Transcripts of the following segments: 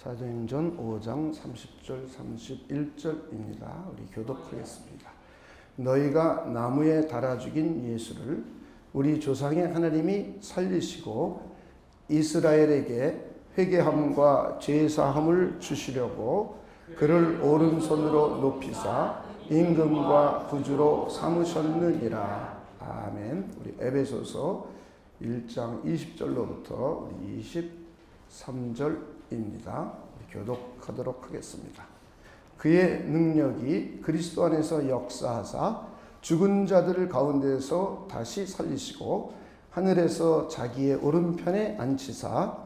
사도행전 5장 30절 31절입니다. 우리 교독하겠습니다. 너희가 나무에 달아 죽인 예수를 우리 조상의 하나님이 살리시고 이스라엘에게 회개함과 죄사함을 주시려고 그를 오른손으로 높이사 임금과 구주로 삼으셨느니라. 아멘. 우리 에베소서 1장 20절로부터 우리 23절입니다. 우리 교독하도록 하겠습니다. 그의 능력이 그리스도 안에서 역사하사 죽은 자들 가운데서 다시 살리시고 하늘에서 자기의 오른편에 앉히사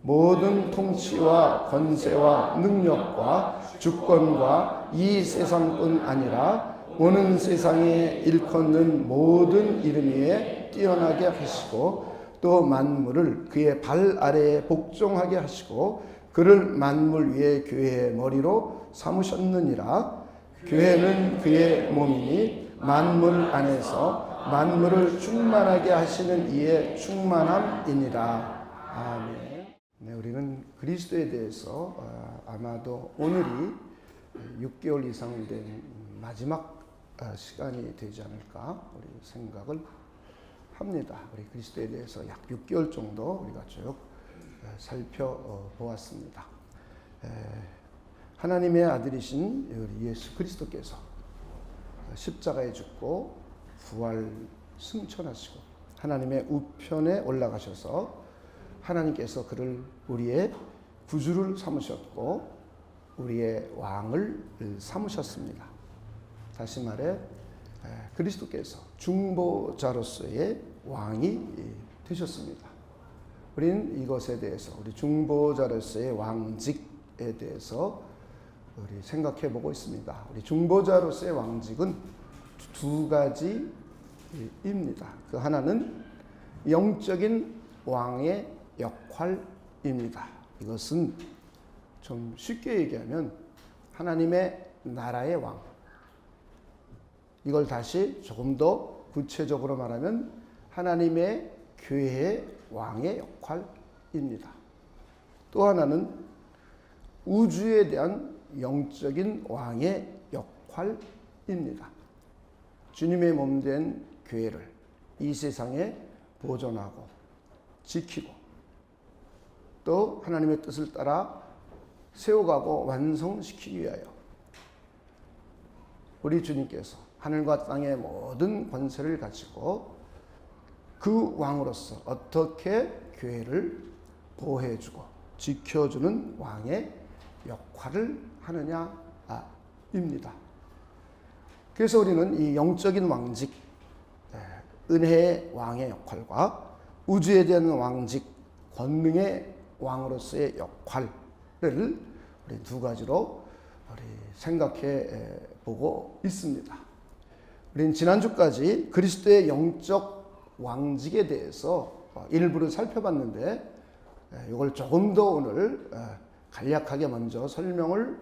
모든 통치와 권세와 능력과 주권과 이 세상뿐 아니라 오는 세상에 일컫는 모든 이름 위에 뛰어나게 하시고 또 만물을 그의 발 아래에 복종하게 하시고 그를 만물 위에 교회의 머리로 삼으셨느니라. 교회는 그의 몸이니 만물 안에서 만물을 충만하게 하시는 이의 충만함이니라. 아멘. 네, 우리는 그리스도에 대해서 아마도 오늘이 6개월 이상 된 마지막 시간이 되지 않을까 우리 생각을 합니다. 우리 그리스도에 대해서 약 6개월 정도 우리가 쭉 살펴보았습니다. 하나님의 아들이신 우리 예수 그리스도께서 십자가에 죽고 부활 승천하시고 하나님의 우편에 올라가셔서 하나님께서 그를 우리의 구주를 삼으셨고 우리의 왕을 삼으셨습니다. 다시 말해 그리스도께서 중보자로서의 왕이 되셨습니다. 우리는 이것에 대해서 우리 중보자로서의 왕직에 대해서 우리 생각해 보고 있습니다. 우리 중보자로서의 왕직은 두 가지입니다. 그 하나는 영적인 왕의 역할입니다. 이것은 좀 쉽게 얘기하면 하나님의 나라의 왕. 이걸 다시 조금 더 구체적으로 말하면 하나님의 교회의 왕의 역할입니다. 또 하나는 우주에 대한 영적인 왕의 역할입니다. 주님의 몸된 교회를 이 세상에 보존하고 지키고 또 하나님의 뜻을 따라 세워가고 완성시키기 위하여 우리 주님께서 하늘과 땅의 모든 권세를 가지고 그 왕으로서 어떻게 교회를 보호해주고 지켜주는 왕의 역할을 하느냐입니다. 그래서 우리는 이 영적인 왕직, 은혜의 왕의 역할과 우주에 대한 왕직, 권능의 왕으로서의 역할을 우리 두 가지로 우리 생각해 보고 있습니다. 우리는 지난주까지 그리스도의 영적 왕직에 대해서 일부를 살펴봤는데 이걸 조금 더 오늘 간략하게 설명을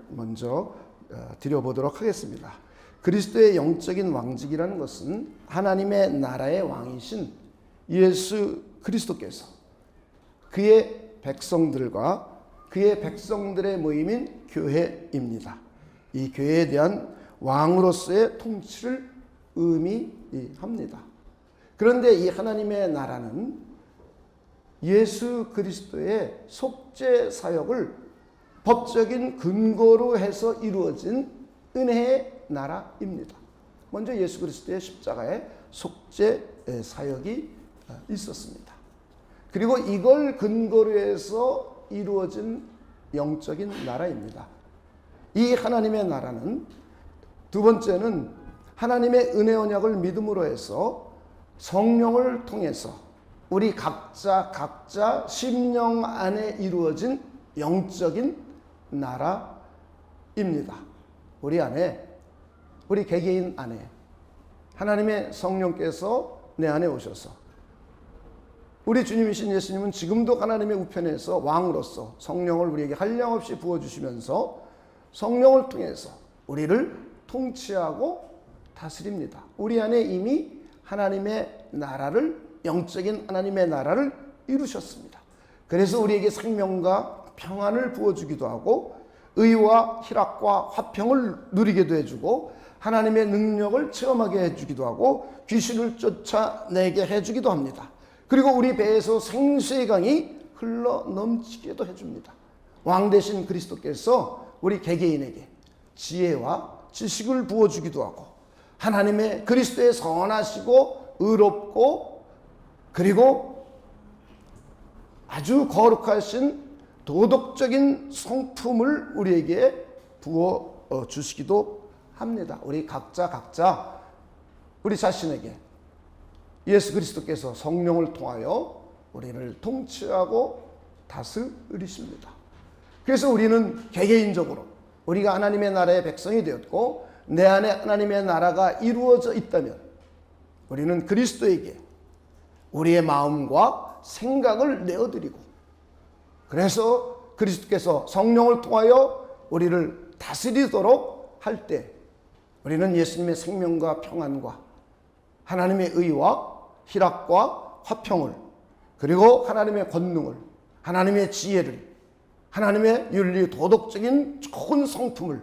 드려보도록 하겠습니다. 그리스도의 영적인 왕직이라는 것은 하나님의 나라의 왕이신 예수 그리스도께서 그의 백성들과 그의 백성들의 모임인 교회입니다. 이 교회에 대한 왕으로서의 통치를 의미합니다. 그런데 이 하나님의 나라는 예수 그리스도의 속죄 사역을 법적인 근거로 해서 이루어진 은혜의 나라입니다. 먼저 예수 그리스도의 십자가의 속죄 사역이 있었습니다. 그리고 이걸 근거로 해서 이루어진 영적인 나라입니다. 이 하나님의 나라는 두 번째는 하나님의 은혜 언약을 믿음으로 해서 성령을 통해서 우리 각자 심령 안에 이루어진 영적인 나라입니다. 우리 안에, 우리 개개인 안에 하나님의 성령께서 내 안에 오셔서 우리 주님이신 예수님은 지금도 하나님의 우편에서 왕으로서 성령을 우리에게 한량없이 부어주시면서 성령을 통해서 우리를 통치하고 다스립니다. 우리 안에 이미 하나님의 나라를, 영적인 하나님의 나라를 이루셨습니다. 그래서 우리에게 생명과 평안을 부어주기도 하고 의와 희락과 화평을 누리게도 해주고 하나님의 능력을 체험하게 해주기도 하고 귀신을 쫓아내게 해주기도 합니다. 그리고 우리 배에서 생수의 강이 흘러 넘치게도 해줍니다. 왕 대신 그리스도께서 우리 개개인에게 지혜와 지식을 부어주기도 하고 하나님의 그리스도의 선하시고 의롭고 그리고 아주 거룩하신 도덕적인 성품을 우리에게 부어 주시기도 합니다. 우리 각자 우리 자신에게 예수 그리스도께서 성령을 통하여 우리를 통치하고 다스리십니다. 그래서 우리는 개개인적으로 우리가 하나님의 나라의 백성이 되었고 내 안에 하나님의 나라가 이루어져 있다면 우리는 그리스도에게 우리의 마음과 생각을 내어드리고 그래서 그리스도께서 성령을 통하여 우리를 다스리도록 할 때 우리는 예수님의 생명과 평안과 하나님의 의와 희락과 화평을 그리고 하나님의 권능을 하나님의 지혜를 하나님의 윤리 도덕적인 좋은 성품을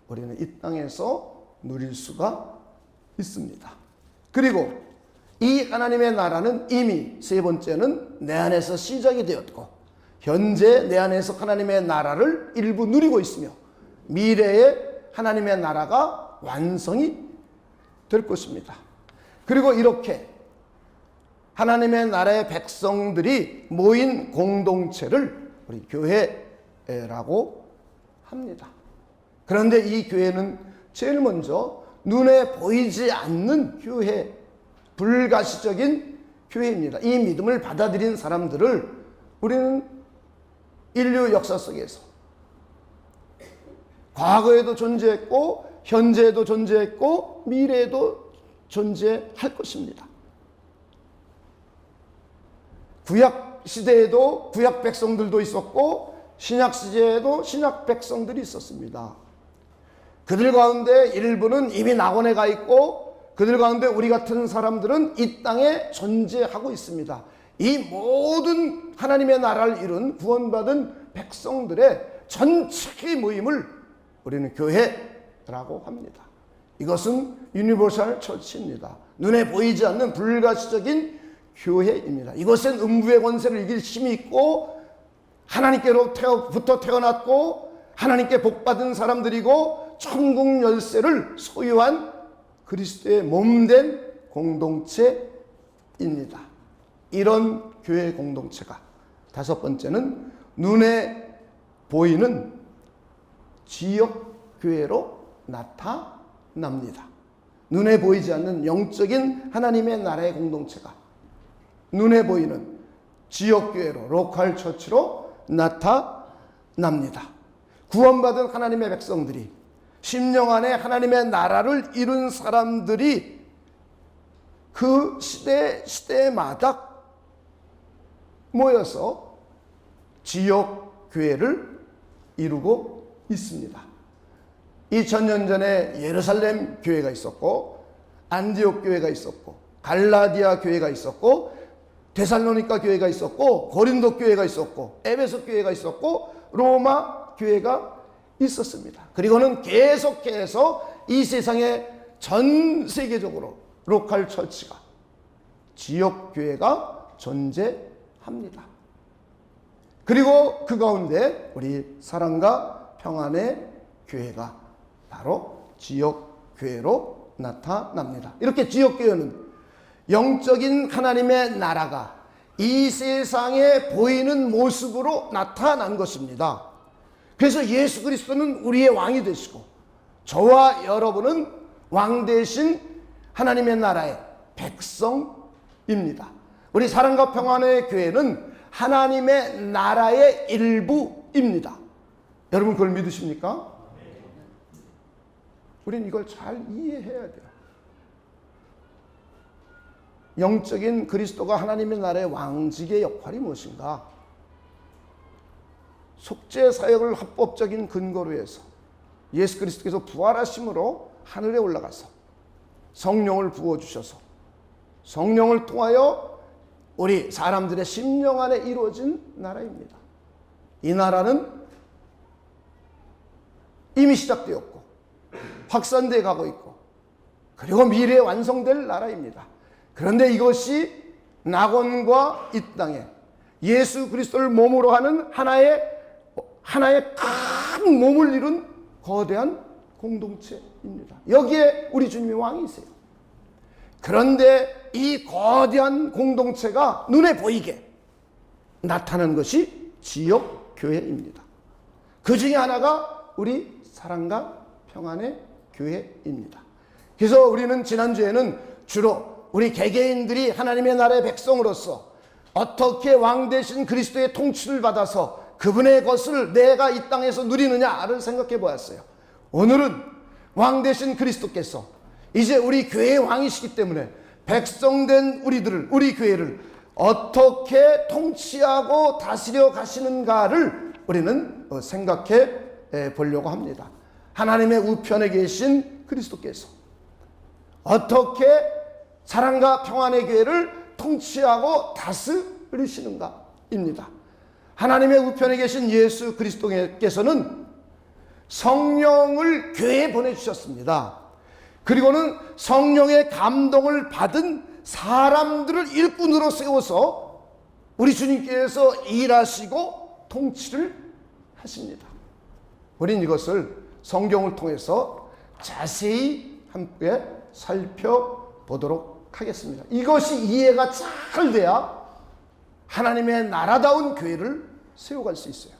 우리는 이 땅에서 누릴 수가 있습니다. 그리고 이 하나님의 나라는 이미 세 번째는 내 안에서 시작이 되었고 현재 내 안에서 하나님의 나라를 일부 누리고 있으며 미래에 하나님의 나라가 완성이 될 것입니다. 그리고 이렇게 하나님의 나라의 백성들이 모인 공동체를 우리 교회라고 합니다. 그런데 이 교회는 제일 먼저 눈에 보이지 않는 교회, 불가시적인 교회입니다. 이 믿음을 받아들인 사람들을 우리는 인류 역사 속에서 과거에도 존재했고 현재에도 존재했고 미래에도 존재할 것입니다. 구약 시대에도 구약 백성들도 있었고 신약 시대에도 신약 백성들이 있었습니다. 그들 가운데 일부는 이미 낙원에 가 있고 그들 가운데 우리 같은 사람들은 이 땅에 존재하고 있습니다. 이 모든 하나님의 나라를 이룬 구원받은 백성들의 전체의 모임을 우리는 교회라고 합니다. 이것은 유니버설 처치입니다. 눈에 보이지 않는 불가시적인 교회입니다. 이것은 음부의 권세를 이길 힘이 있고 하나님께로부터 태어났고 하나님께 복받은 사람들이고 천국 열쇠를 소유한 그리스도의 몸된 공동체입니다. 이런 교회 공동체가 다섯 번째는 눈에 보이는 지역교회로 나타납니다. 눈에 보이지 않는 영적인 하나님의 나라의 공동체가 눈에 보이는 지역교회로 로컬 처치로 나타납니다. 구원받은 하나님의 백성들이 심령 안에 하나님의 나라를 이룬 사람들이 그 시대마다 모여서 지역교회를 이루고 있습니다. 2000년 전에 예루살렘 교회가 있었고 안디옥 교회가 있었고 갈라디아 교회가 있었고 데살로니가 교회가 있었고 고린도 교회가 있었고 에베소 교회가 있었고 로마 교회가 있었습니다. 그리고는 계속해서 이 세상에 전 세계적으로 로컬 처치가 지역 교회가 존재합니다. 그리고 그 가운데 우리 사랑과 평안의 교회가 바로 지역 교회로 나타납니다. 이렇게 지역 교회는 영적인 하나님의 나라가 이 세상에 보이는 모습으로 나타난 것입니다. 그래서 예수 그리스도는 우리의 왕이 되시고 저와 여러분은 왕 대신 하나님의 나라의 백성입니다. 우리 사랑과 평안의 교회는 하나님의 나라의 일부입니다. 여러분 그걸 믿으십니까? 우린 이걸 잘 이해해야 돼요. 영적인 그리스도가 하나님의 나라의 왕직의 역할이 무엇인가? 속죄 사역을 합법적인 근거로 해서 예수 그리스도께서 부활하심으로 하늘에 올라가서 성령을 부어주셔서 성령을 통하여 우리 사람들의 심령 안에 이루어진 나라입니다. 이 나라는 이미 시작되었고 확산돼 가고 있고 그리고 미래에 완성될 나라입니다. 그런데 이것이 낙원과 이 땅에 예수 그리스도를 몸으로 하는 하나의 큰 몸을 이룬 거대한 공동체입니다. 여기에 우리 주님이 왕이세요. 그런데 이 거대한 공동체가 눈에 보이게 나타나는 것이 지역 교회입니다. 그 중에 하나가 우리 사랑과 평안의 교회입니다. 그래서 우리는 지난주에는 주로 우리 개개인들이 하나님의 나라의 백성으로서 어떻게 왕 되신 그리스도의 통치를 받아서 그분의 것을 내가 이 땅에서 누리느냐를 생각해 보았어요. 오늘은 왕 되신 그리스도께서 이제 우리 교회의 왕이시기 때문에 백성된 우리 교회를 어떻게 통치하고 다스려 가시는가를 우리는 생각해 보려고 합니다. 하나님의 우편에 계신 그리스도께서 어떻게 사랑과 평안의 교회를 통치하고 다스리시는가입니다. 하나님의 우편에 계신 예수 그리스도께서는 성령을 교회에 보내주셨습니다. 그리고는 성령의 감동을 받은 사람들을 일꾼으로 세워서 우리 주님께서 일하시고 통치를 하십니다. 우린 이것을 성경을 통해서 자세히 함께 살펴보도록 하겠습니다. 이것이 이해가 잘 돼야 하나님의 나라다운 교회를 세워갈 수 있어요.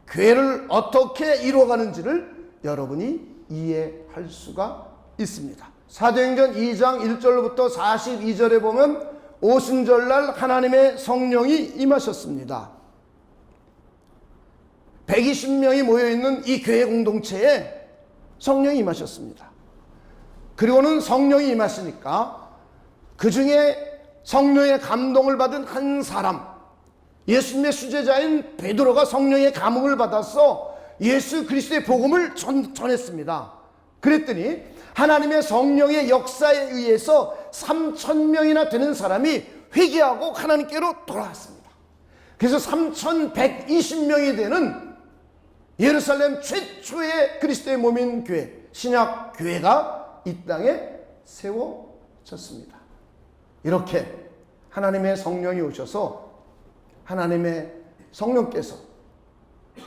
교회를 어떻게 이루어가는지를 여러분이 이해할 수가 있습니다. 사도행전 2장 1절부터 42절에 보면 오순절날 하나님의 성령이 임하셨습니다. 120명이 모여있는 이 교회 공동체에 성령이 임하셨습니다. 그리고는 성령이 임하시니까 그 중에 성령의 감동을 받은 한 사람, 예수님의 수제자인 베드로가 성령의 감흥을 받아서 예수 그리스도의 복음을 전했습니다. 그랬더니 하나님의 성령의 역사에 의해서 3,000명이나 되는 사람이 회개하고 하나님께로 돌아왔습니다. 그래서 3,120명이 되는 예루살렘 최초의 그리스도의 몸인 교회, 신약 교회가 이 땅에 세워졌습니다. 이렇게 하나님의 성령이 오셔서 하나님의 성령께서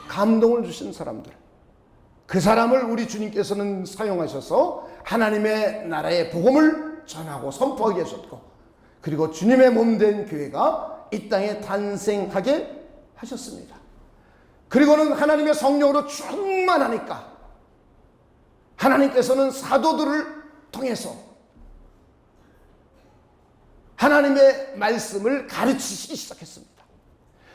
감동을 주신 사람들, 그 사람을 우리 주님께서는 사용하셔서 하나님의 나라의 복음을 전하고 선포하게 하셨고, 그리고 주님의 몸된 교회가 이 땅에 탄생하게 하셨습니다. 그리고는 하나님의 성령으로 충만하니까 하나님께서는 사도들을 통해서 하나님의 말씀을 가르치시기 시작했습니다.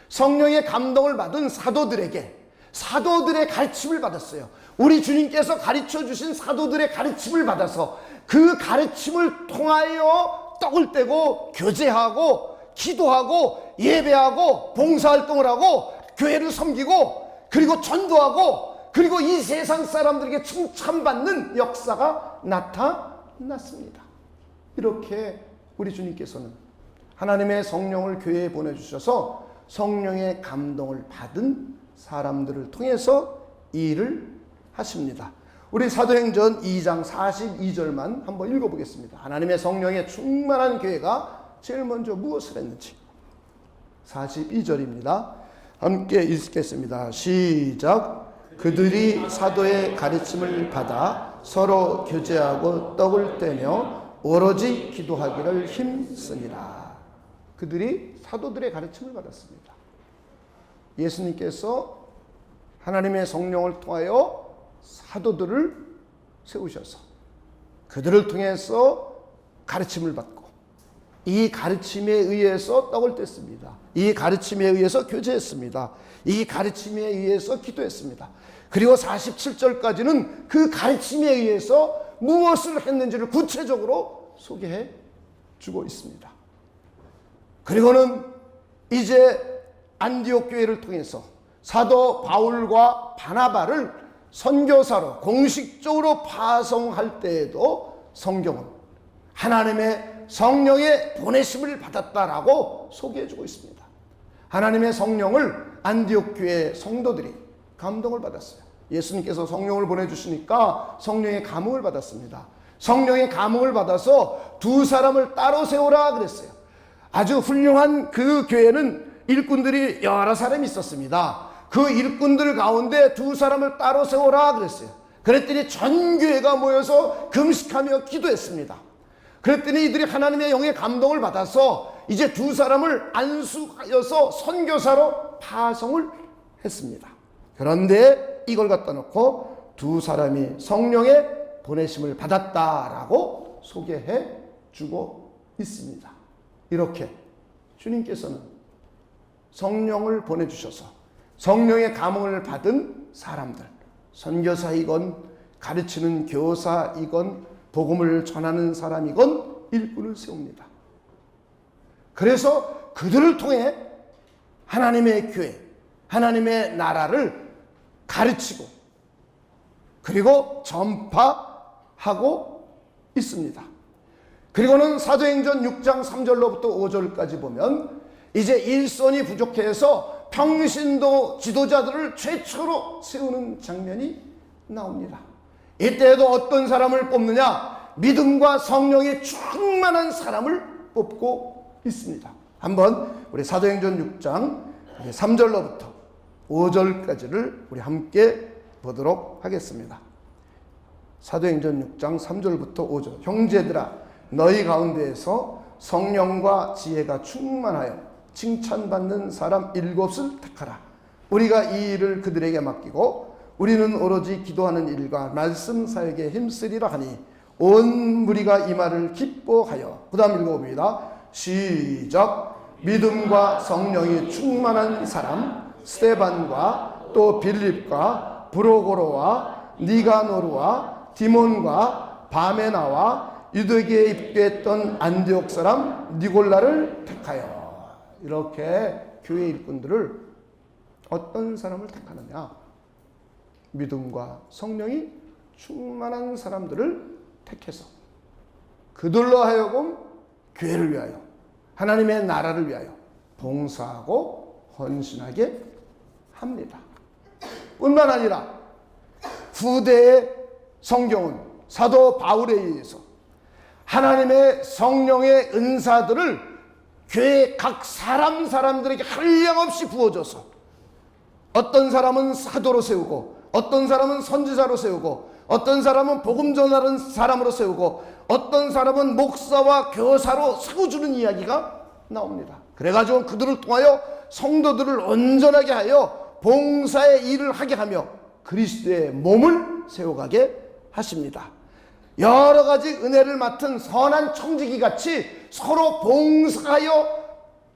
성령의 감동을 받은 사도들에게 사도들의 가르침을 받았어요. 우리 주님께서 가르쳐 주신 사도들의 가르침을 받아서 그 가르침을 통하여 떡을 떼고 교제하고 기도하고 예배하고 봉사활동을 하고 교회를 섬기고 그리고 전도하고 그리고 이 세상 사람들에게 칭찬받는 역사가 나타났습니다. 이렇게 우리 주님께서는 하나님의 성령을 교회에 보내주셔서 성령의 감동을 받은 사람들을 통해서 일을 하십니다. 우리 사도행전 2장 42절만 한번 읽어보겠습니다. 하나님의 성령에 충만한 교회가 제일 먼저 무엇을 했는지 42절입니다. 함께 읽겠습니다. 시작. 그들이 사도의 가르침을 받아 서로 교제하고 떡을 떼며 오로지 기도하기를 힘쓰니라. 그들이 사도들의 가르침을 받았습니다. 예수님께서 하나님의 성령을 통하여 사도들을 세우셔서 그들을 통해서 가르침을 받고 이 가르침에 의해서 떡을 뗐습니다. 이 가르침에 의해서 교제했습니다. 이 가르침에 의해서 기도했습니다. 그리고 47절까지는 그 가르침에 의해서 무엇을 했는지를 구체적으로 소개해 주고 있습니다. 그리고는 이제 안디옥 교회를 통해서 사도 바울과 바나바를 선교사로 공식적으로 파송할 때에도 성경은 하나님의 성령의 보내심을 받았다라고 소개해 주고 있습니다. 하나님의 성령을 안디옥 교회 성도들이 감동을 받았어요. 예수님께서 성령을 보내주시니까 성령의 감흥을 받았습니다. 성령의 감흥을 받아서 두 사람을 따로 세우라 그랬어요. 아주 훌륭한 그 교회는 일꾼들이 여러 사람이 있었습니다. 그 일꾼들 가운데 두 사람을 따로 세우라 그랬어요. 그랬더니 전 교회가 모여서 금식하며 기도했습니다. 그랬더니 이들이 하나님의 영의 감동을 받아서 이제 두 사람을 안수하여서 선교사로 파송을 했습니다. 그런데 이걸 갖다 놓고 두 사람이 성령의 보내심을 받았다라고 소개해 주고 있습니다. 이렇게 주님께서는 성령을 보내주셔서 성령의 감흥을 받은 사람들, 선교사이건 가르치는 교사이건 복음을 전하는 사람이건 일꾼을 세웁니다. 그래서 그들을 통해 하나님의 교회, 하나님의 나라를 가르치고 그리고 전파하고 있습니다. 그리고는 사도행전 6장 3절로부터 5절까지 보면 이제 일손이 부족해서 평신도 지도자들을 최초로 세우는 장면이 나옵니다. 이때에도 어떤 사람을 뽑느냐? 믿음과 성령이 충만한 사람을 뽑고 있습니다. 한번 우리 사도행전 6장 3절로부터 5절까지를 우리 함께 보도록 하겠습니다. 사도행전 6장 3절부터 5절. 형제들아, 너희 가운데에서 성령과 지혜가 충만하여 칭찬받는 사람 7을 택하라. 우리가 이 일을 그들에게 맡기고 우리는 오로지 기도하는 일과 말씀 사역에 힘쓰리라 하니 온 무리가 이 말을 기뻐하여. 그 다음 읽어봅니다. 시작. 믿음과 성령이 충만한 사람 스데반과 또 빌립과 브로고로와 니가노르와 디몬과 바메나와 유대교에 입교했던 안디옥 사람 니골라를 택하여. 이렇게 교회 일꾼들을 어떤 사람을 택하느냐? 믿음과 성령이 충만한 사람들을 택해서 그들로 하여금 교회를 위하여 하나님의 나라를 위하여 봉사하고 헌신하게 합니다. 뿐만 아니라 후대의 성경은 사도 바울에 의해서 하나님의 성령의 은사들을 교회 각 사람들에게 한량없이 부어줘서 어떤 사람은 사도로 세우고 어떤 사람은 선지자로 세우고 어떤 사람은 복음 전하는 사람으로 세우고 어떤 사람은 목사와 교사로 세워주는 이야기가 나옵니다. 그래가지고 그들을 통하여 성도들을 온전하게 하여 봉사의 일을 하게 하며 그리스도의 몸을 세워가게 하십니다. 여러 가지 은혜를 맡은 선한 청지기 같이 서로 봉사하여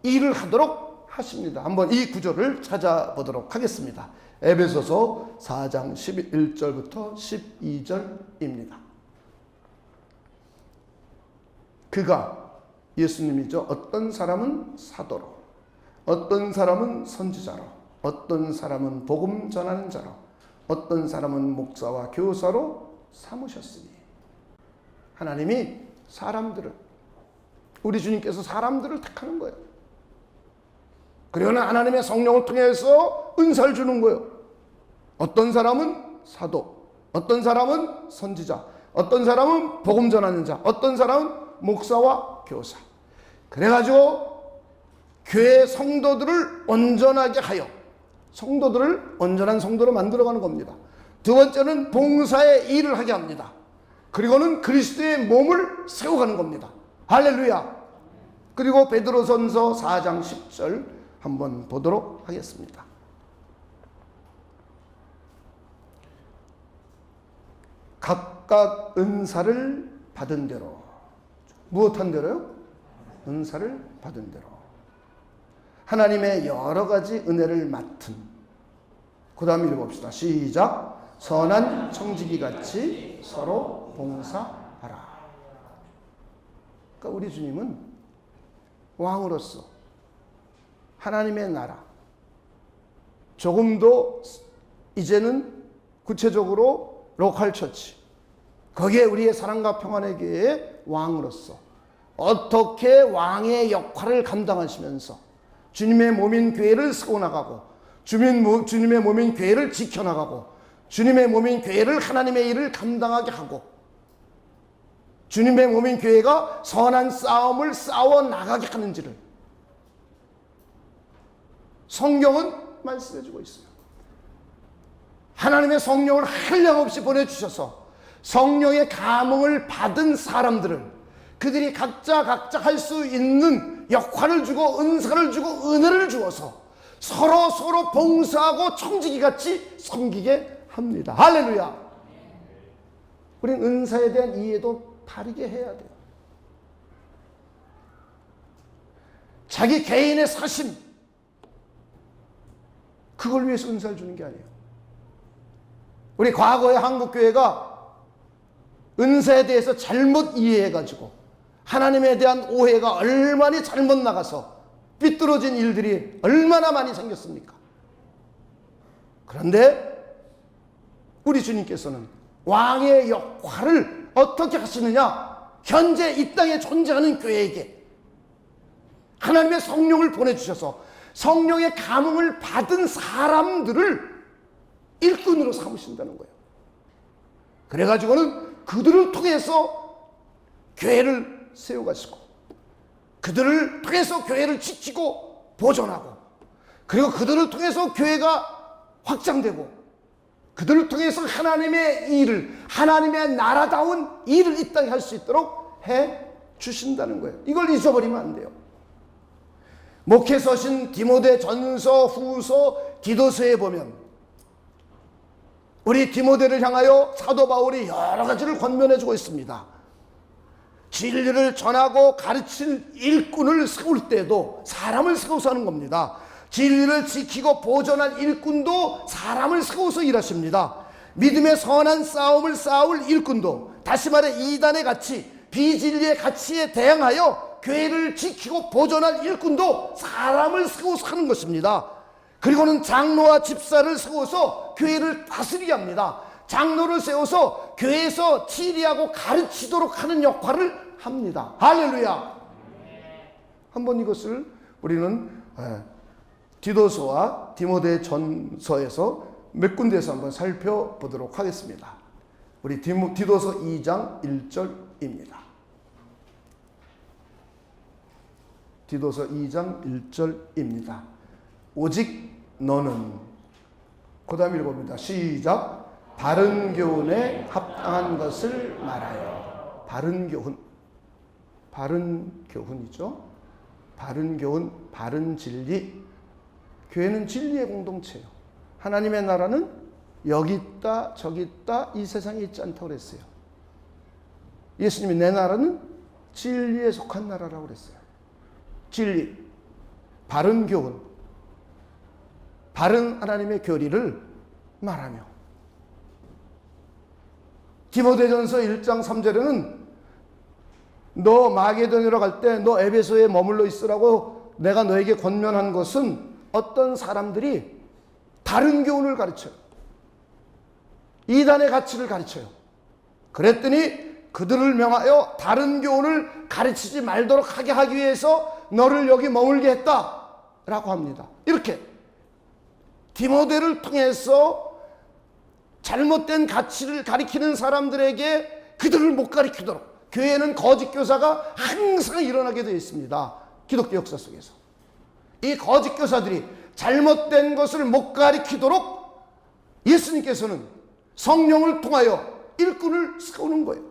일을 하도록 하십니다. 한번 이 구절을 찾아보도록 하겠습니다. 에베소서 4장 11절부터 12절입니다. 그가 예수님이죠. 어떤 사람은 사도로, 어떤 사람은 선지자로, 어떤 사람은 복음 전하는 자로, 어떤 사람은 목사와 교사로 삼으셨으니. 하나님이 사람들을, 우리 주님께서 사람들을 택하는 거예요. 그리고는 하나님의 성령을 통해서 은사를 주는 거예요. 어떤 사람은 사도, 어떤 사람은 선지자, 어떤 사람은 복음 전하는 자, 어떤 사람은 목사와 교사. 그래가지고 교회 성도들을 온전하게 하여 성도들을 온전한 성도로 만들어가는 겁니다. 두 번째는 봉사의 일을 하게 합니다. 그리고는 그리스도의 몸을 세워가는 겁니다. 할렐루야. 그리고 베드로전서 4장 10절 한번 보도록 하겠습니다. 각각 은사를 받은 대로. 무엇한 대로요? 은사를 받은 대로. 하나님의 여러 가지 은혜를 맡은. 그 다음 읽어봅시다. 시작. 선한 청지기 같이 서로 봉사하라. 그러니까 우리 주님은 왕으로서 하나님의 나라, 조금 더 이제는 구체적으로 로컬 처치, 거기에 우리의 사랑과 평안의 교회의 왕으로서 어떻게 왕의 역할을 감당하시면서 주님의 몸인 교회를 세워나가고, 주님의 몸인 교회를 지켜나가고, 주님의 몸인 교회를 하나님의 일을 감당하게 하고, 주님의 몸인 교회가 선한 싸움을 싸워나가게 하는지를 성경은 말씀해주고 있어요. 하나님의 성령을 한량없이 보내주셔서 성령의 감흥을 받은 사람들을, 그들이 각자 할 수 있는 역할을 주고 은사를 주고 은혜를 주어서 서로 봉사하고 청지기같이 섬기게 합니다. 할렐루야. 우린 은사에 대한 이해도 다르게 해야 돼요. 자기 개인의 사심, 그걸 위해서 은사를 주는 게 아니에요. 우리 과거의 한국교회가 은사에 대해서 잘못 이해해가지고 하나님에 대한 오해가 얼마나 잘못 나가서 삐뚤어진 일들이 얼마나 많이 생겼습니까? 그런데 우리 주님께서는 왕의 역할을 어떻게 하시느냐? 현재 이 땅에 존재하는 교회에게 하나님의 성령을 보내주셔서 성령의 감흥을 받은 사람들을 일꾼으로 삼으신다는 거예요. 그래가지고는 그들을 통해서 교회를 세워가시고, 그들을 통해서 교회를 지키고 보존하고, 그리고 그들을 통해서 교회가 확장되고, 그들을 통해서 하나님의 일을, 하나님의 나라다운 일을 이 땅에 할 수 있도록 해 주신다는 거예요. 이걸 잊어버리면 안 돼요. 목회서신 디모데 전서, 후서, 디도서에 보면 우리 디모데를 향하여 사도 바울이 여러 가지를 권면해주고 있습니다. 진리를 전하고 가르칠 일꾼을 세울 때도 사람을 세워서 하는 겁니다. 진리를 지키고 보존할 일꾼도 사람을 세워서 일하십니다. 믿음의 선한 싸움을 싸울 일꾼도, 다시 말해 이단의 가치, 비진리의 가치에 대항하여 교회를 지키고 보존할 일꾼도 사람을 세워서 하는 것입니다. 그리고는 장로와 집사를 세워서 교회를 다스리게 합니다. 장로를 세워서 교회에서 치리하고 가르치도록 하는 역할을 합니다. 할렐루야. 한번 이것을 우리는 디도서와 디모데 전서에서 몇 군데에서 한번 살펴보도록 하겠습니다. 우리 디도서 2장 1절입니다. 디도서 2장 1절입니다. 오직 너는, 그 다음 읽어봅니다. 시작. 바른 교훈에 합당한 것을 말하여. 바른 교훈, 바른 교훈이죠. 바른 교훈, 바른 진리. 교회는 진리의 공동체예요. 하나님의 나라는 여기 있다 저기 있다 이 세상에 있지 않다고 그랬어요. 예수님이 내 나라는 진리에 속한 나라라고 그랬어요. 진리, 바른 교훈, 바른 하나님의 교리를 말하며, 디모데전서 1장 3절에는 너 마게도냐로 갈 때 너 에베소에 머물러 있으라고 내가 너에게 권면한 것은, 어떤 사람들이 다른 교훈을 가르쳐요. 이단의 가치를 가르쳐요. 그랬더니 그들을 명하여 다른 교훈을 가르치지 말도록 하게 하기 위해서 너를 여기 머물게 했다라고 합니다. 이렇게 디모데를 통해서 잘못된 가치를 가리키는 사람들에게 그들을 못 가리키도록, 교회에는 거짓 교사가 항상 일어나게 되어 있습니다. 기독교 역사 속에서 이 거짓 교사들이 잘못된 것을 못 가리키도록 예수님께서는 성령을 통하여 일꾼을 세우는 거예요.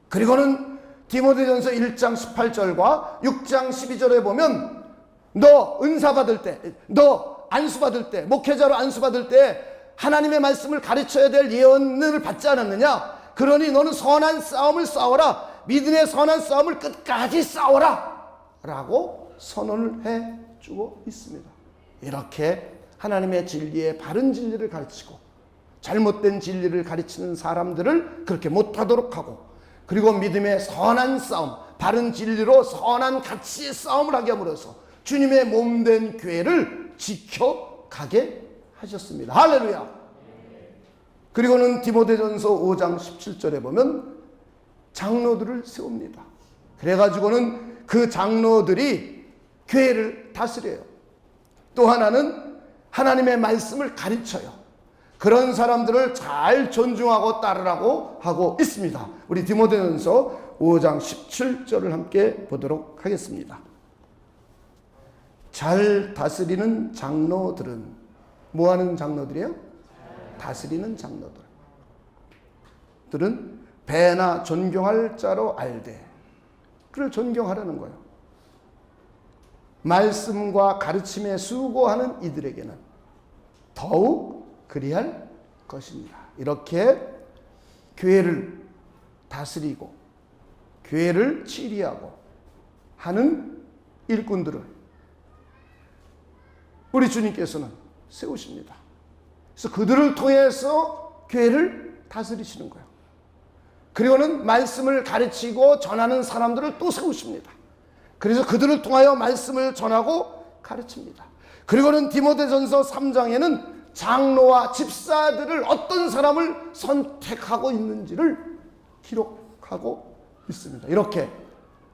그리고는 디모데전서 1장 18절과 6장 12절에 보면 너 은사 받을 때, 너 안수 받을 때, 목회자로 안수 받을 때 하나님의 말씀을 가르쳐야 될 예언을 받지 않았느냐? 그러니 너는 선한 싸움을 싸워라. 믿음의 선한 싸움을 끝까지 싸워라 라고 선언을 해주고 있습니다. 이렇게 하나님의 진리의 바른 진리를 가르치고 잘못된 진리를 가르치는 사람들을 그렇게 못하도록 하고, 그리고 믿음의 선한 싸움, 바른 진리로 선한 가치의 싸움을 하게 함으로써 주님의 몸된 교회를 지켜가게 하셨습니다. 할렐루야. 그리고는 디모데전서 5장 17절에 보면 장로들을 세웁니다. 그래가지고는 그 장로들이 교회를 다스려요. 또 하나는 하나님의 말씀을 가르쳐요. 그런 사람들을 잘 존중하고 따르라고 하고 있습니다. 우리 디모데전서 5장 17절을 함께 보도록 하겠습니다. 잘 다스리는 장로들은 뭐하는 장로들이에요? 다스리는 장로들은 배나 존경할 자로 알되, 그를 존경하라는 거예요. 말씀과 가르침에 수고하는 이들에게는 더욱 그리할 것입니다. 이렇게 교회를 다스리고 교회를 치리하고 하는 일꾼들을 우리 주님께서는 세우십니다. 그래서 그들을 통해서 교회를 다스리시는 거예요. 그리고는 말씀을 가르치고 전하는 사람들을 또 세우십니다. 그래서 그들을 통하여 말씀을 전하고 가르칩니다. 그리고는 디모데전서 3장에는 장로와 집사들을 어떤 사람을 선택하고 있는지를 기록하고 있습니다. 이렇게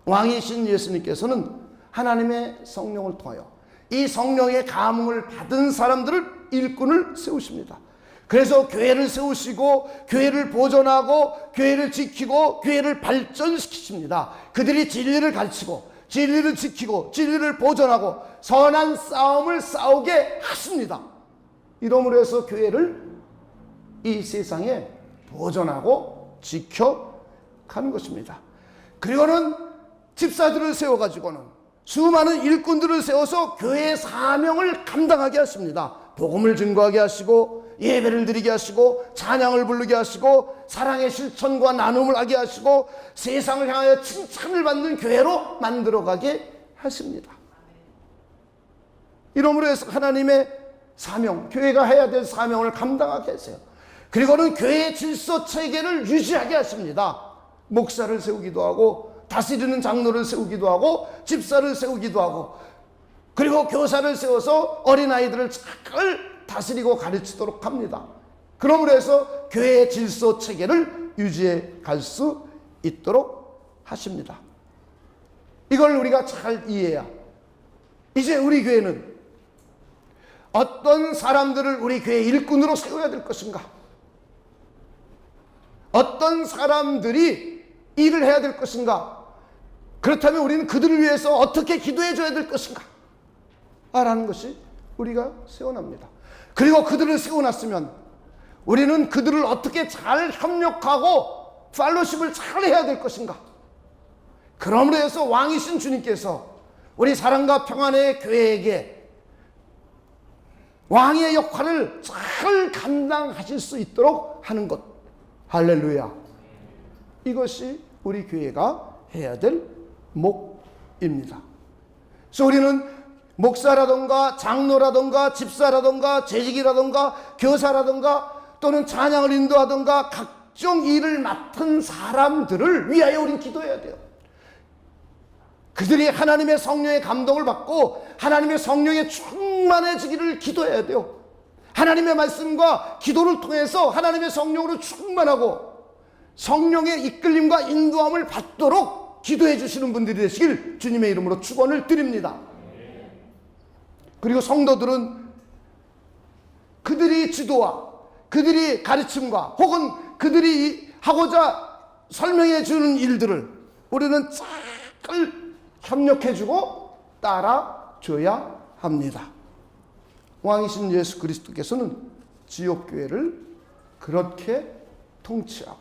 왕이신 예수님께서는 하나님의 성령을 통하여 이 성령의 감흥을 받은 사람들을 일꾼을 세우십니다. 그래서 교회를 세우시고 교회를 보존하고 교회를 지키고 교회를 발전시키십니다. 그들이 진리를 가르치고 진리를 지키고 진리를 보존하고 선한 싸움을 싸우게 하십니다. 이러므로 해서 교회를 이 세상에 보존하고 지켜가는 것입니다. 그리고는 집사들을 세워가지고는 수많은 일꾼들을 세워서 교회의 사명을 감당하게 하십니다. 복음을 증거하게 하시고 예배를 드리게 하시고 찬양을 부르게 하시고 사랑의 실천과 나눔을 하게 하시고 세상을 향하여 칭찬을 받는 교회로 만들어가게 하십니다. 이러므로 해서 하나님의 사명, 교회가 해야 될 사명을 감당하게 하세요. 그리고는 교회의 질서 체계를 유지하게 하십니다. 목사를 세우기도 하고 다스리는 장로를 세우기도 하고 집사를 세우기도 하고 그리고 교사를 세워서 어린아이들을 잘 다스리고 가르치도록 합니다. 그러므로 해서 교회의 질서 체계를 유지해 갈 수 있도록 하십니다. 이걸 우리가 잘 이해해야 이제 우리 교회는 어떤 사람들을 우리 교회 일꾼으로 세워야 될 것인가? 어떤 사람들이 일을 해야 될 것인가? 그렇다면 우리는 그들을 위해서 어떻게 기도해 줘야 될 것인가? 라는 것이 우리가 세워납니다. 그리고 그들을 세워놨으면 우리는 그들을 어떻게 잘 협력하고 팔로십을 잘 해야 될 것인가? 그러므로 해서 왕이신 주님께서 우리 사랑과 평안의 교회에게 왕의 역할을 잘 감당하실 수 있도록 하는 것. 할렐루야. 이것이 우리 교회가 해야 될 목입니다. 그래서 우리는 목사라든가 장로라든가 집사라든가 재직이라든가 교사라든가 또는 찬양을 인도하든가 각종 일을 맡은 사람들을 위하여 우리는 기도해야 돼요. 그들이 하나님의 성령의 감동을 받고 하나님의 성령에 충만해지기를 기도해야 돼요. 하나님의 말씀과 기도를 통해서 하나님의 성령으로 충만하고 성령의 이끌림과 인도함을 받도록 기도해 주시는 분들이 되시길 주님의 이름으로 축원을 드립니다. 그리고 성도들은 그들이 지도와 그들이 가르침과 혹은 그들이 하고자 설명해 주는 일들을 우리는 잘 협력해주고 따라줘야 합니다. 왕이신 예수 그리스도께서는 지옥교회를 그렇게 통치하고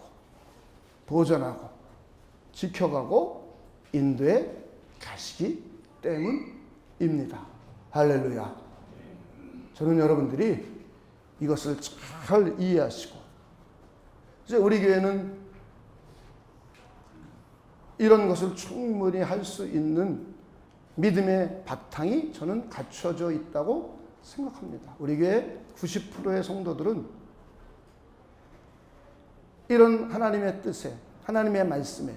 보존하고 지켜가고 인도해 가시기 때문입니다. 할렐루야. 저는 여러분들이 이것을 잘 이해하시고 이제 우리 교회는 이런 것을 충분히 할 수 있는 믿음의 바탕이 저는 갖춰져 있다고 생각합니다. 우리 교회 90%의 성도들은 이런 하나님의 뜻에 하나님의 말씀에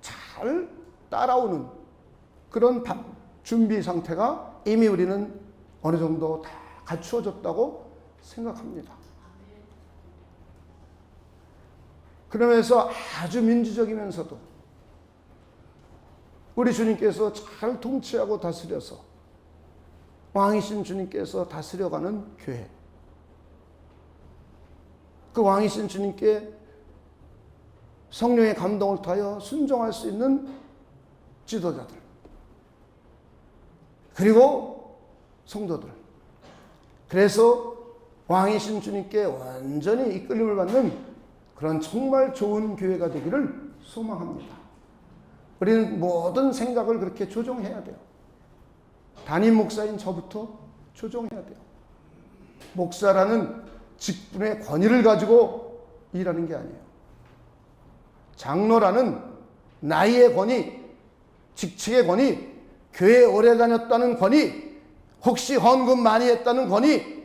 잘 따라오는 그런 준비 상태가 이미 우리는 어느 정도 다 갖추어졌다고 생각합니다. 그러면서 아주 민주적이면서도 우리 주님께서 잘 통치하고 다스려서 왕이신 주님께서 다스려가는 교회, 그 왕이신 주님께 성령의 감동을 타여 순종할 수 있는 지도자들, 그리고 성도들, 그래서 왕이신 주님께 완전히 이끌림을 받는 그런 정말 좋은 교회가 되기를 소망합니다. 우리는 모든 생각을 그렇게 조정해야 돼요. 담임 목사인 저부터 조정해야 돼요. 목사라는 직분의 권위를 가지고 일하는 게 아니에요. 장로라는 나이의 권위, 직책의 권위, 교회에 오래 다녔다는 권위, 혹시 헌금 많이 했다는 권위,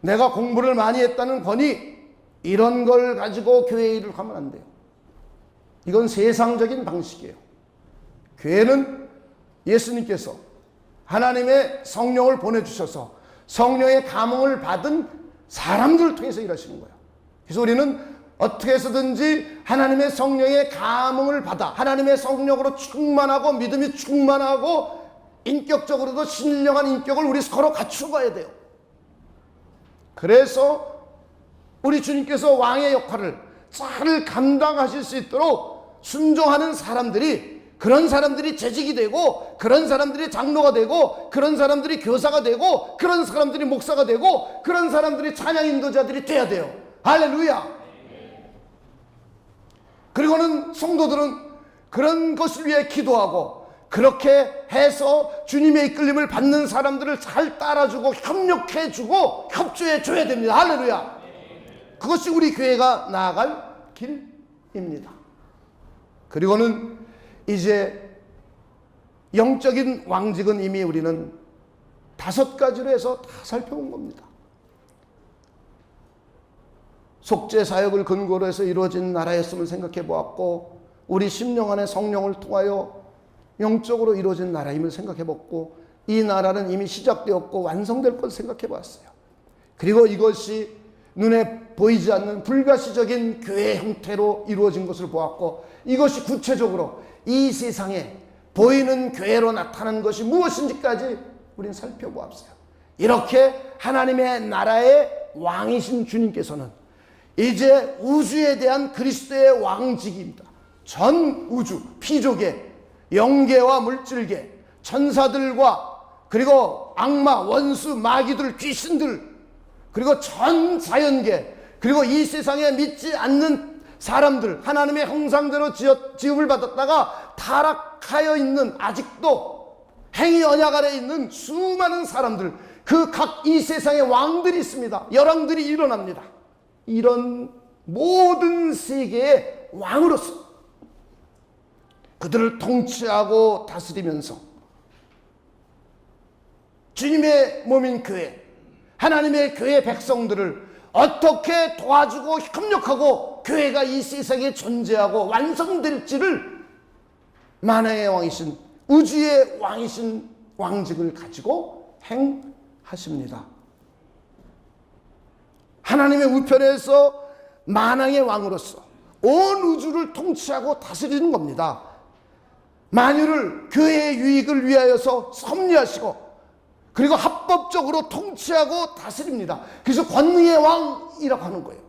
내가 공부를 많이 했다는 권위, 이런 걸 가지고 교회 일을 하면 안 돼요. 이건 세상적인 방식이에요. 교회는 예수님께서 하나님의 성령을 보내주셔서 성령의 감흥을 받은 사람들을 통해서 일하시는 거예요. 그래서 우리는 어떻게 해서든지 하나님의 성령의 감흥을 받아 하나님의 성령으로 충만하고 믿음이 충만하고 인격적으로도 신령한 인격을 우리 서로 갖추어야 돼요. 그래서 우리 주님께서 왕의 역할을 잘 감당하실 수 있도록 순종하는 사람들이, 그런 사람들이 재직이 되고, 그런 사람들이 장로가 되고, 그런 사람들이 교사가 되고, 그런 사람들이 목사가 되고, 그런 사람들이 찬양 인도자들이 돼야 돼요. 할렐루야. 그리고는 성도들은 그런 것을 위해 기도하고, 그렇게 해서 주님의 이끌림을 받는 사람들을 잘 따라주고 협력해주고 협조해줘야 됩니다. 할렐루야. 그것이 우리 교회가 나아갈 길입니다. 그리고는 이제 영적인 왕직은 이미 우리는 5가지로 해서 다 살펴본 겁니다. 속죄 사역을 근거로 해서 이루어진 나라였음을 생각해 보았고, 우리 심령 안에 성령을 통하여 영적으로 이루어진 나라임을 생각해 봤고, 이 나라는 이미 시작되었고 완성될 것을 생각해 봤어요. 그리고 이것이 눈에 보이지 않는 불가시적인 교회 형태로 이루어진 것을 보았고, 이것이 구체적으로 이 세상에 보이는 교회로 나타나는 것이 무엇인지까지 우리는 살펴보았어요. 이렇게 하나님의 나라의 왕이신 주님께서는 이제 우주에 대한 그리스도의 왕직입니다. 전 우주, 피조계, 영계와 물질계, 천사들과 그리고 악마, 원수, 마귀들, 귀신들, 그리고 전 자연계, 그리고 이 세상에 믿지 않는 사람들, 하나님의 형상대로 지음을 받았다가 타락하여 있는, 아직도 행위 언약 아래 있는 수많은 사람들, 그 각 이 세상에 왕들이 있습니다. 열왕들이 일어납니다. 이런 모든 세계의 왕으로서 그들을 통치하고 다스리면서 주님의 몸인 교회, 하나님의 교회 백성들을 어떻게 도와주고 협력하고 교회가 이 세상에 존재하고 완성될지를 만왕의 왕이신, 우주의 왕이신 왕직을 가지고 행하십니다. 하나님의 우편에서 만왕의 왕으로서 온 우주를 통치하고 다스리는 겁니다. 만유를 교회의 유익을 위하여서 섭리하시고, 그리고 합법적으로 통치하고 다스립니다. 그래서 권능의 왕이라고 하는 거예요.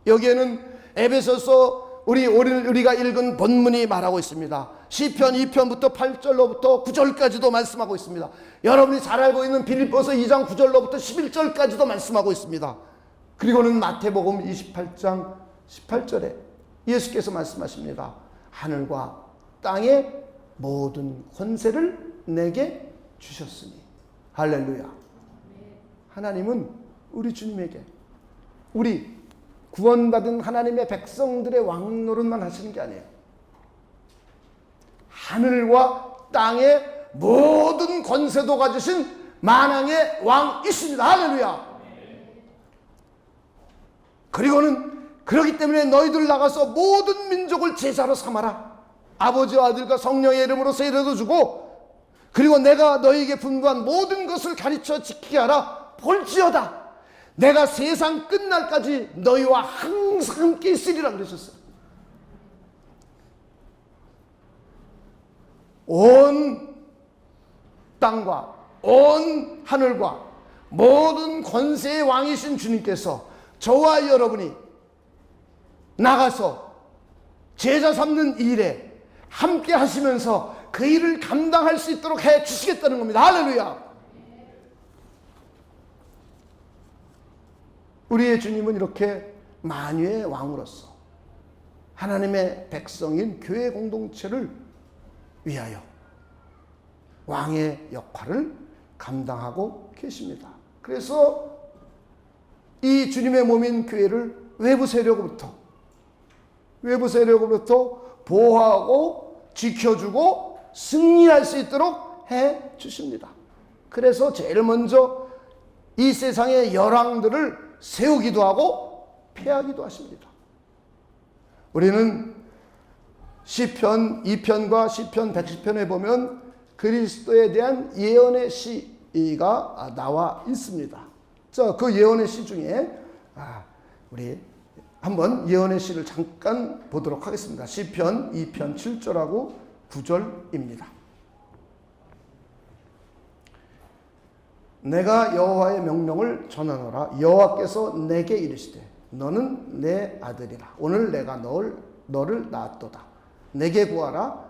여기에는 에베소서 우리가 읽은 본문이 말하고 있습니다. 시편 2편부터 8절로부터 9절까지도 말씀하고 있습니다. 여러분이 잘 알고 있는 빌립보서 2장 9절로부터 11절까지도 말씀하고 있습니다. 그리고는 마태복음 28장 18절에 예수께서 말씀하십니다. 하늘과 땅의 모든 권세를 내게 주셨으니. 할렐루야. 하나님은 우리 주님에게, 우리 구원받은 하나님의 백성들의 왕 노릇만 하시는 게 아니에요. 하늘과 땅의 모든 권세도 가지신 만왕의 왕이십니다. 할렐루야. 그리고는 그렇기 때문에 너희들 나가서 모든 민족을 제자로 삼아라. 아버지와 아들과 성령의 이름으로 세례도 주고, 그리고 내가 너희에게 분부한 모든 것을 가르쳐 지키게 하라. 볼지어다 내가 세상 끝날까지 너희와 항상 함께 있으리라 그러셨어요. 온 땅과 온 하늘과 모든 권세의 왕이신 주님께서 저와 여러분이 나가서 제자 삼는 일에 함께 하시면서 그 일을 감당할 수 있도록 해 주시겠다는 겁니다. 할렐루야. 우리의 주님은 이렇게 만유의 왕으로서 하나님의 백성인 교회 공동체를 위하여 왕의 역할을 감당하고 계십니다. 그래서 이 주님의 몸인 교회를 외부 세력으로부터 보호하고 지켜주고 승리할 수 있도록 해 주십니다. 그래서 제일 먼저 이 세상의 열왕들을 세우기도 하고 패하기도 하십니다. 우리는 시편 2편과 시편 110편에 보면 그리스도에 대한 예언의 시가 나와 있습니다. 그 예언의 시 중에 우리 한번 예언의 시를 잠깐 보도록 하겠습니다. 시편 2편 7절하고 9절입니다. 내가 여호와의 명령을 전하노라. 여호와께서 내게 이르시되 너는 내 아들이라. 오늘 내가 너를 낳았도다. 내게 구하라.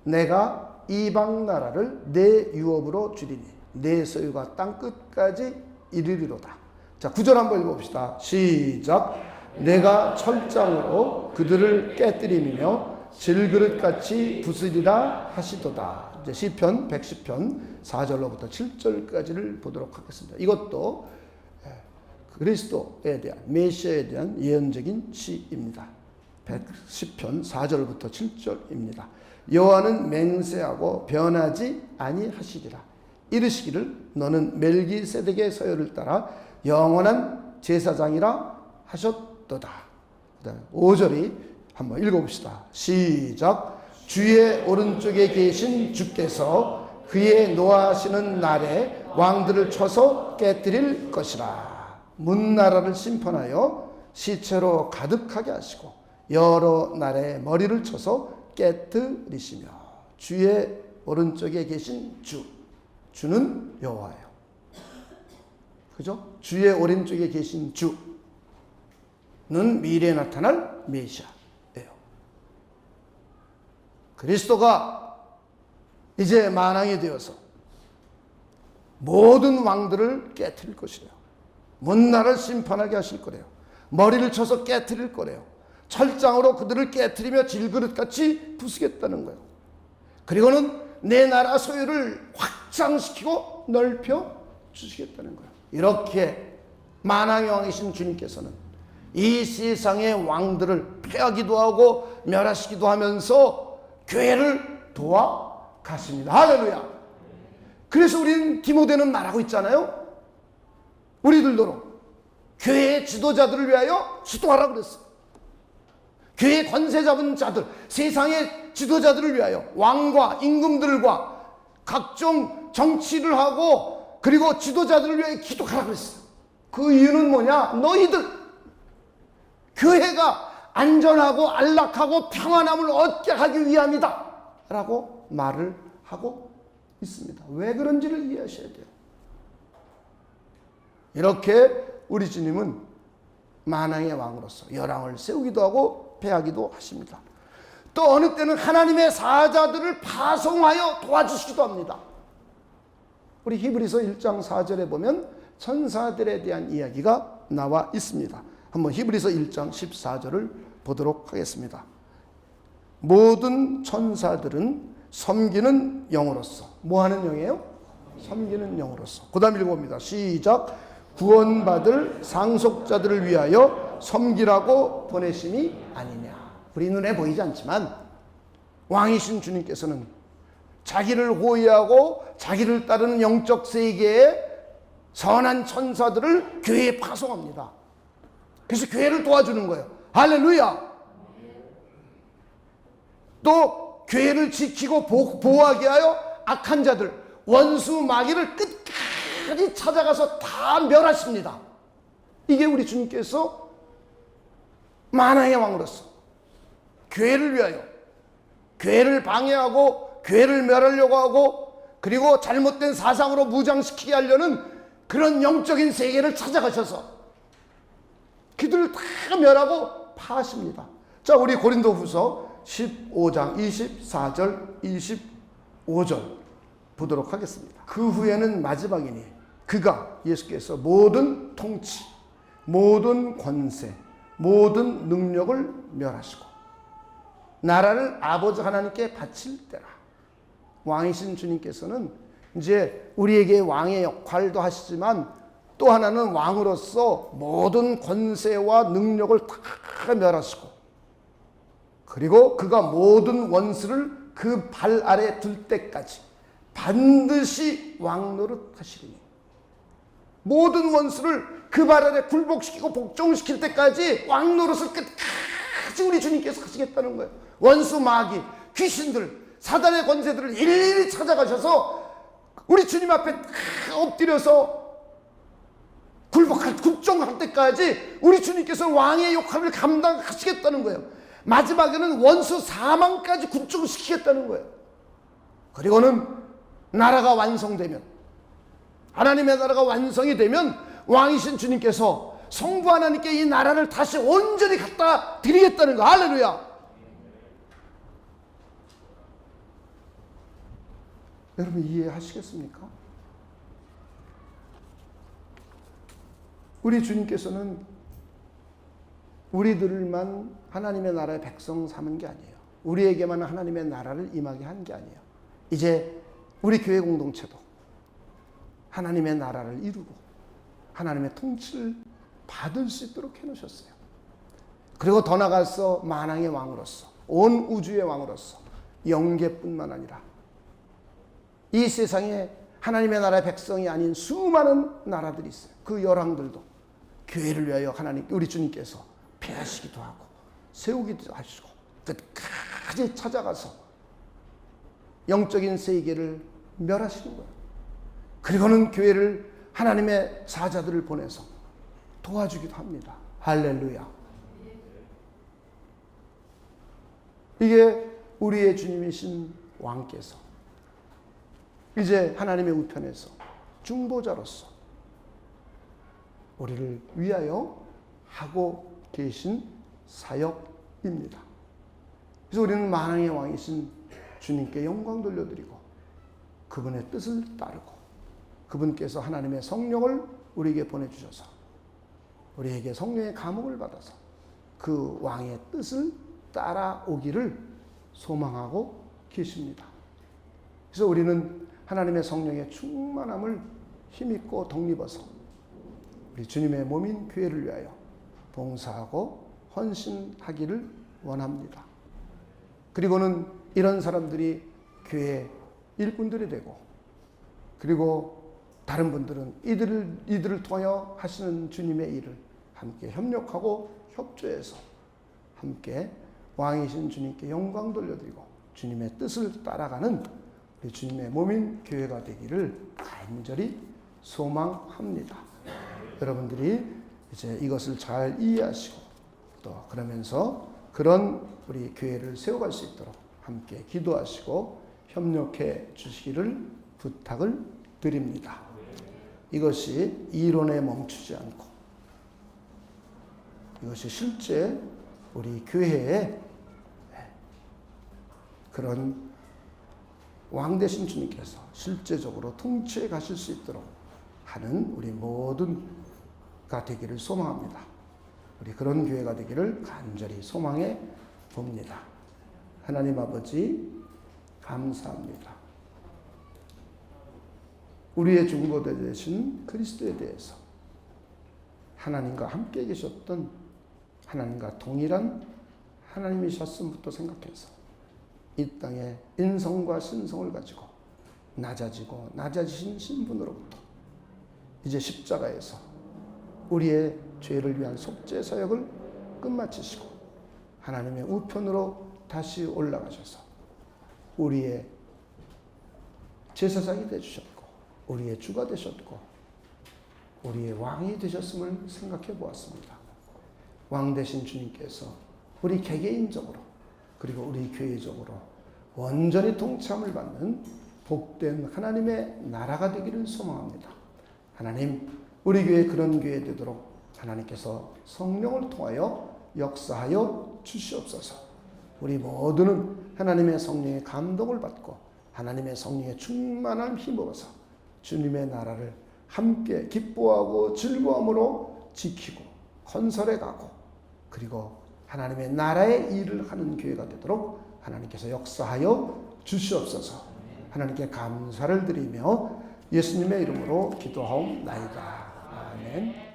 내가 이방 나라를 내 유업으로 주리니 내 소유가 땅 끝까지 이르리로다. 자, 9절 한번 읽어봅시다. 시작. 내가 철장으로 그들을 깨뜨리며 질그릇같이 부수리라 하시도다. 이제 시편 110편 4절로부터 7절까지를 보도록 하겠습니다. 이것도 그리스도에 대한 메시아에 대한 예언적인 시입니다. 110편 4절부터 7절입니다. 여호와는 맹세하고 변하지 아니하시리라. 이르시기를 너는 멜기세덱의 서열을 따라 영원한 제사장이라 하셨도다. 5절이 한번 읽어봅시다. 시작. 주의 오른쪽에 계신 주께서 그의 노하시는 날에 왕들을 쳐서 깨뜨릴 것이라. 문나라를 심판하여 시체로 가득하게 하시고 여러 나라의 머리를 쳐서 깨뜨리시며. 주의 오른쪽에 계신 주는 여호와예요. 그죠? 주의 오른쪽에 계신 주는 미래에 나타날 메시아예요. 그리스도가 이제 만왕이 되어서 모든 왕들을 깨뜨릴 것이래요. 문나라를 심판하게 하실 거래요. 머리를 쳐서 깨뜨릴 거래요. 철장으로 그들을 깨뜨리며 질그릇같이 부수겠다는 거예요. 그리고는 내 나라 소유를 확장시키고 넓혀 주시겠다는 거예요. 이렇게 만왕의 왕이신 주님께서는 이 세상의 왕들을 패하기도 하고 멸하시기도 하면서 교회를 도와가십니다. 할렐루야. 그래서 우리는 디모데는 말하고 있잖아요. 우리들도 교회의 지도자들을 위하여 기도하라 그랬어요. 교회의 권세 잡은 자들, 세상의 지도자들을 위하여 왕과 임금들과 각종 정치를 하고 그리고 지도자들을 위하여 기도하라 그랬어요. 그 이유는 뭐냐? 너희들 교회가 안전하고 안락하고 평안함을 얻게 하기 위함이다 라고 말을 하고 있습니다. 왜 그런지를 이해하셔야 돼요. 이렇게 우리 주님은 만왕의 왕으로서 열왕을 세우기도 하고 패하기도 하십니다. 또 어느 때는 하나님의 사자들을 파송하여 도와주시기도 합니다. 우리 히브리서 1장 4절에 보면 천사들에 대한 이야기가 나와 있습니다. 한번 히브리서 1장 14절을 보도록 하겠습니다. 모든 천사들은 섬기는 영으로서 뭐 하는 영이에요? 섬기는 영으로서. 그 다음 읽어봅니다. 시작. 구원받을 상속자들을 위하여 섬기라고 보내심이 아니냐. 우리 눈에 보이지 않지만 왕이신 주님께서는 자기를 호위하고 자기를 따르는 영적 세계의 선한 천사들을 교회에 파송합니다. 그래서 교회를 도와주는 거예요. 할렐루야. 또 교회를 지키고 보호하게 하여 악한 자들, 원수 마귀를 끝까지 찾아가서 다 멸하십니다. 이게 우리 주님께서 만왕의 왕으로서 교회를 위하여, 교회를 방해하고 교회를 멸하려고 하고 그리고 잘못된 사상으로 무장시키게 하려는 그런 영적인 세계를 찾아가셔서 그들을 다 멸하고 파하십니다. 자, 우리 고린도후서 15장 24절 25절 보도록 하겠습니다. 그 후에는 마지막이니 그가 예수께서 모든 통치, 모든 권세, 모든 능력을 멸하시고 나라를 아버지 하나님께 바칠 때라. 왕이신 주님께서는 이제 우리에게 왕의 역할도 하시지만 또 하나는 왕으로서 모든 권세와 능력을 다 멸하시고 그리고 그가 모든 원수를 그 발 아래 둘 때까지 반드시 왕노릇 하시리니 모든 원수를 그 발 아래 굴복시키고 복종시킬 때까지 왕노릇을 끝까지 우리 주님께서 하시겠다는 거예요. 원수 마귀, 귀신들, 사단의 권세들을 일일이 찾아가셔서 우리 주님 앞에 엎드려서 굴종할 때까지 우리 주님께서 왕의 역할을 감당하시겠다는 거예요. 마지막에는 원수 사망까지 굴종시키겠다는 거예요. 그리고는 나라가 완성되면, 하나님의 나라가 완성이 되면 왕이신 주님께서 성부 하나님께 이 나라를 다시 온전히 갖다 드리겠다는 거. 할렐루야. 여러분 이해하시겠습니까? 우리 주님께서는 우리들만 하나님의 나라의 백성 삼은 게 아니에요. 우리에게만 하나님의 나라를 임하게 한 게 아니에요. 이제 우리 교회 공동체도 하나님의 나라를 이루고 하나님의 통치를 받을 수 있도록 해놓으셨어요. 그리고 더 나아가서 만왕의 왕으로서, 온 우주의 왕으로서 영계뿐만 아니라 이 세상에 하나님의 나라의 백성이 아닌 수많은 나라들이 있어요. 그 열왕들도 교회를 위하여 하나님, 우리 주님께서 폐하시기도 하고 세우기도 하시고 끝까지 찾아가서 영적인 세계를 멸하시는 거예요. 그리고는 교회를 하나님의 사자들을 보내서 도와주기도 합니다. 할렐루야. 이게 우리의 주님이신 왕께서 이제 하나님의 우편에서 중보자로서 우리를 위하여 하고 계신 사역입니다. 그래서 우리는 만왕의 왕이신 주님께 영광 돌려드리고 그분의 뜻을 따르고 그분께서 하나님의 성령을 우리에게 보내주셔서 우리에게 성령의 감흥을 받아서 그 왕의 뜻을 따라오기를 소망하고 계십니다. 그래서 우리는 하나님의 성령의 충만함을 힘입고 덧입어서 우리 주님의 몸인 교회를 위하여 봉사하고 헌신하기를 원합니다. 그리고는 이런 사람들이 교회 일꾼들이 되고 그리고 다른 분들은 이들을 통하여 하시는 주님의 일을 함께 협력하고 협조해서 함께 왕이신 주님께 영광 돌려드리고 주님의 뜻을 따라가는 우리 주님의 몸인 교회가 되기를 간절히 소망합니다. 여러분들이 이제 이것을 잘 이해하시고 또 그러면서 그런 우리 교회를 세워갈 수 있도록 함께 기도하시고 협력해 주시기를 부탁을 드립니다. 이것이 이론에 멈추지 않고 이것이 실제 우리 교회에 그런 왕 되신 주님께서 실제적으로 통치해 가실 수 있도록 하는 우리 모두가 되기를 소망합니다. 우리 그런 교회가 되기를 간절히 소망해 봅니다. 하나님 아버지 감사합니다. 우리의 중보자 되신 그리스도에 대해서 하나님과 함께 계셨던 하나님과 동일한 하나님이셨음부터 생각해서 이 땅에 인성과 신성을 가지고 낮아지신 신분으로부터 이제 십자가에서 우리의 죄를 위한 속죄 사역을 끝마치시고 하나님의 우편으로 다시 올라가셔서 우리의 제사장이 되주셨고 우리의 주가 되셨고 우리의 왕이 되셨음을 생각해 보았습니다. 왕 되신 주님께서 우리 개개인적으로 그리고 우리 교회적으로 온전히 동참을 받는 복된 하나님의 나라가 되기를 소망합니다. 하나님, 우리 교회 그런 교회 되도록 하나님께서 성령을 통하여 역사하여 주시옵소서. 우리 모두는 하나님의 성령의 감동을 받고 하나님의 성령의 충만함을 힘입어서 주님의 나라를 함께 기뻐하고 즐거움으로 지키고 건설해 가고, 그리고 하나님의 나라의 일을 하는 교회가 되도록 하나님께서 역사하여 주시옵소서. 하나님께 감사를 드리며 예수님의 이름으로 기도하옵나이다. 아멘.